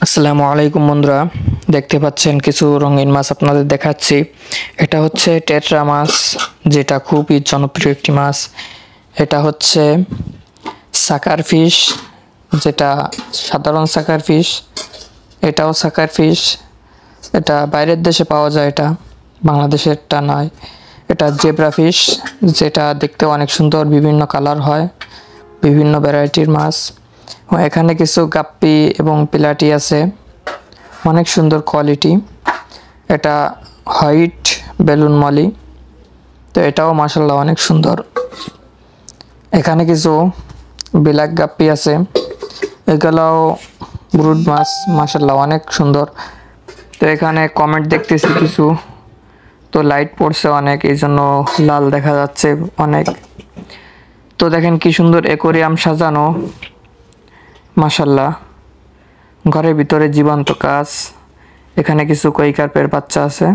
আসসালামু আলাইকুম বন্ধুরা, দেখতে পাচ্ছেন কিছু রঙিন মাছ আপনাদের দেখাচ্ছি। এটা হচ্ছে টেট্রা মাছ, যেটা খুবই জনপ্রিয় একটি মাছ। এটা হচ্ছে সাকার ফিশ, যেটা সাধারণ সাকার ফিশ। এটাও সাকার ফিশ। এটা বাইরের দেশে পাওয়া যায়, এটা বাংলাদেশেরটা নয়। এটা জেব্রা ফিশ, যেটা দেখতে অনেক সুন্দর, বিভিন্ন কালার হয়, বিভিন্ন ভ্যারাইটির মাছ। এখানে কিছু গাপ্পি এবং পিলাটি আছে, অনেক সুন্দর কোয়ালিটি। এটা হোয়াইট বেলুন মলি, তো এটাও মাশাআল্লাহ অনেক সুন্দর। এখানে কিছু ব্ল্যাক গাপ্পি আছে, এগুলাও ব্রুড মাছ, মাশাআল্লাহ অনেক সুন্দর। তো এখানে কমেন্ট দেখতেছি কিছু, তো লাইট পড়ছে অনেক, এই জন্য লাল দেখা যাচ্ছে অনেক। তো দেখেন কি সুন্দর অ্যাকোরিয়াম সাজানো, মাশাআল্লাহ। ঘরের ভিতরে জীবন্ত কাজ। এখানে কিছু কই কার্পের বাচ্চা আছে।